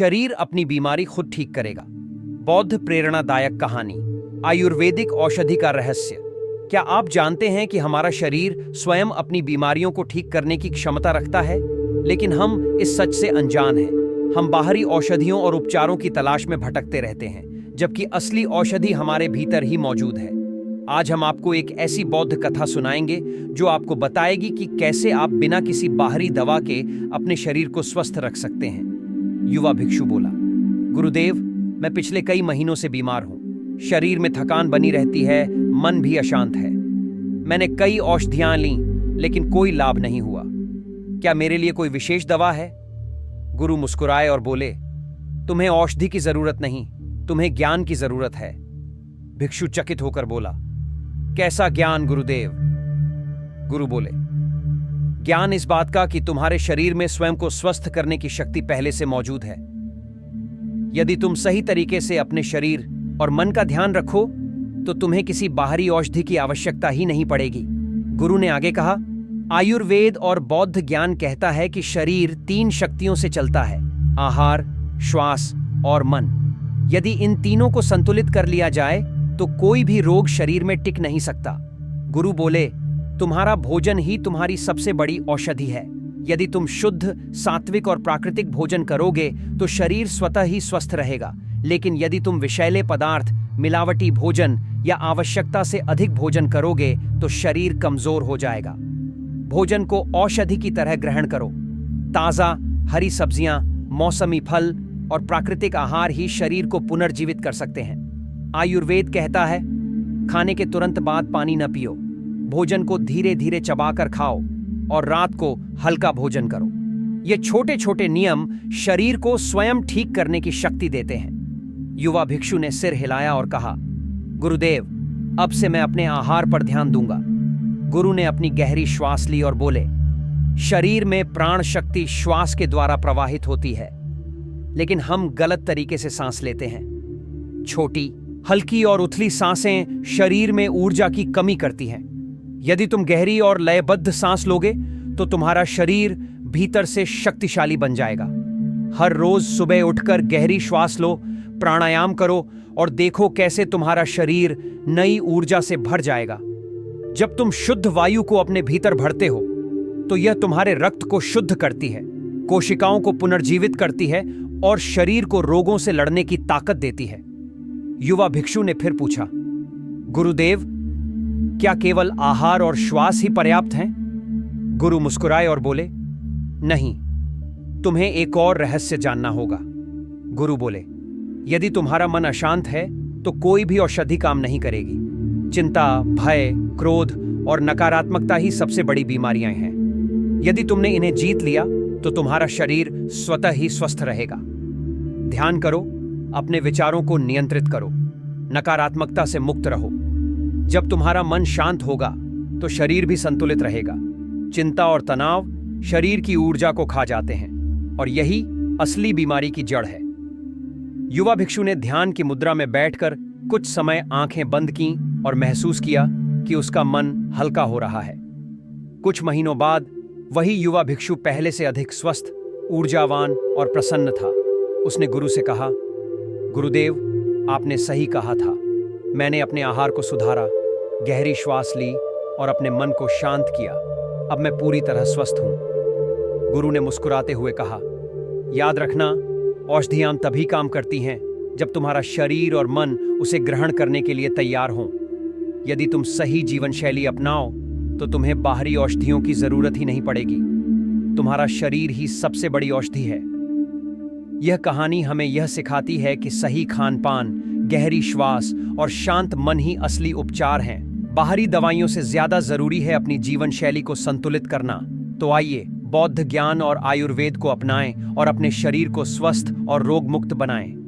शरीर अपनी बीमारी खुद ठीक करेगा। बौद्ध प्रेरणादायक कहानी, आयुर्वेदिक औषधि का रहस्य। क्या आप जानते हैं कि हमारा शरीर स्वयं अपनी बीमारियों को ठीक करने की क्षमता रखता है? लेकिन हम इस सच से अनजान हैं। हम बाहरी औषधियों और उपचारों की तलाश में भटकते रहते हैं, जबकि असली औषधि हमारे भीतर ही मौजूद है। आज हम आपको एक ऐसी बौद्ध कथा सुनाएंगे जो आपको बताएगी कि कैसे आप बिना किसी बाहरी दवा के अपने शरीर को स्वस्थ रख सकते हैं। युवा भिक्षु बोला, गुरुदेव, मैं पिछले कई महीनों से बीमार हूं। शरीर में थकान बनी रहती है, मन भी अशांत है। मैंने कई औषधियां लीं, लेकिन कोई लाभ नहीं हुआ। क्या मेरे लिए कोई विशेष दवा है? गुरु मुस्कुराए और बोले, तुम्हें औषधि की जरूरत नहीं, तुम्हें ज्ञान की जरूरत है। भिक्षु चकित होकर बोला, कैसा ज्ञान गुरुदेव? गुरु बोले, ज्ञान इस बात का कि तुम्हारे शरीर में स्वयं को स्वस्थ करने की शक्ति पहले से मौजूद है। यदि तुम सही तरीके से अपने शरीर और मन का ध्यान रखो तो तुम्हें किसी बाहरी औषधि की आवश्यकता ही नहीं पड़ेगी। गुरु ने आगे कहा, आयुर्वेद और बौद्ध ज्ञान कहता है कि शरीर 3 शक्तियों से चलता है, आहार, श्वास और मन। यदि इन तीनों को संतुलित कर लिया जाए तो कोई भी रोग शरीर में टिक नहीं सकता। गुरु बोले, तुम्हारा भोजन ही तुम्हारी सबसे बड़ी औषधि है। यदि तुम शुद्ध, सात्विक और प्राकृतिक भोजन करोगे तो शरीर स्वतः ही स्वस्थ रहेगा। लेकिन यदि तुम विषैले पदार्थ, मिलावटी भोजन या आवश्यकता से अधिक भोजन करोगे तो शरीर कमजोर हो जाएगा। भोजन को औषधि की तरह ग्रहण करो। ताजा हरी सब्जियां, मौसमी फल और प्राकृतिक आहार ही शरीर को पुनर्जीवित कर सकते हैं। आयुर्वेद कहता है, खाने के तुरंत बाद पानी न पियो, भोजन को धीरे धीरे चबाकर खाओ और रात को हल्का भोजन करो। ये छोटे छोटे नियम शरीर को स्वयं ठीक करने की शक्ति देते हैं। युवा भिक्षु ने सिर हिलाया और कहा, गुरुदेव, अब से मैं अपने आहार पर ध्यान दूंगा। गुरु ने अपनी गहरी श्वास ली और बोले, शरीर में प्राण शक्ति श्वास के द्वारा प्रवाहित होती है, लेकिन हम गलत तरीके से सांस लेते हैं। छोटी, हल्की और उथली सांसें शरीर में ऊर्जा की कमी करती हैं। यदि तुम गहरी और लयबद्ध सांस लोगे तो तुम्हारा शरीर भीतर से शक्तिशाली बन जाएगा। हर रोज सुबह उठकर गहरी श्वास लो, प्राणायाम करो और देखो कैसे तुम्हारा शरीर नई ऊर्जा से भर जाएगा। जब तुम शुद्ध वायु को अपने भीतर भरते हो तो यह तुम्हारे रक्त को शुद्ध करती है, कोशिकाओं को पुनर्जीवित करती है और शरीर को रोगों से लड़ने की ताकत देती है। युवा भिक्षु ने फिर पूछा, गुरुदेव, क्या केवल आहार और श्वास ही पर्याप्त हैं? गुरु मुस्कुराए और बोले, नहीं, तुम्हें एक और रहस्य जानना होगा। गुरु बोले, यदि तुम्हारा मन अशांत है तो कोई भी औषधि काम नहीं करेगी। चिंता, भय, क्रोध और नकारात्मकता ही सबसे बड़ी बीमारियां हैं। यदि तुमने इन्हें जीत लिया तो तुम्हारा शरीर स्वतः ही स्वस्थ रहेगा। ध्यान करो, अपने विचारों को नियंत्रित करो, नकारात्मकता से मुक्त रहो। जब तुम्हारा मन शांत होगा तो शरीर भी संतुलित रहेगा। चिंता और तनाव शरीर की ऊर्जा को खा जाते हैं और यही असली बीमारी की जड़ है। युवा भिक्षु ने ध्यान की मुद्रा में बैठकर कुछ समय आंखें बंद कीं और महसूस किया कि उसका मन हल्का हो रहा है। कुछ महीनों बाद वही युवा भिक्षु पहले से अधिक स्वस्थ, ऊर्जावान और प्रसन्न था। उसने गुरु से कहा, गुरुदेव, आपने सही कहा था। मैंने अपने आहार को सुधारा, गहरी श्वास ली और अपने मन को शांत किया। अब मैं पूरी तरह स्वस्थ हूं। गुरु ने मुस्कुराते हुए कहा, याद रखना, औषधियां तभी काम करती हैं जब तुम्हारा शरीर और मन उसे ग्रहण करने के लिए तैयार हों। यदि तुम सही जीवन शैली अपनाओ तो तुम्हें बाहरी औषधियों की जरूरत ही नहीं पड़ेगी। तुम्हारा शरीर ही सबसे बड़ी औषधि है। यह कहानी हमें यह सिखाती है कि सही खान पान, गहरी श्वास और शांत मन ही असली उपचार हैं। बाहरी दवाइयों से ज्यादा जरूरी है अपनी जीवन शैली को संतुलित करना। तो आइए, बौद्ध ज्ञान और आयुर्वेद को अपनाएं और अपने शरीर को स्वस्थ और रोग मुक्त बनाएं।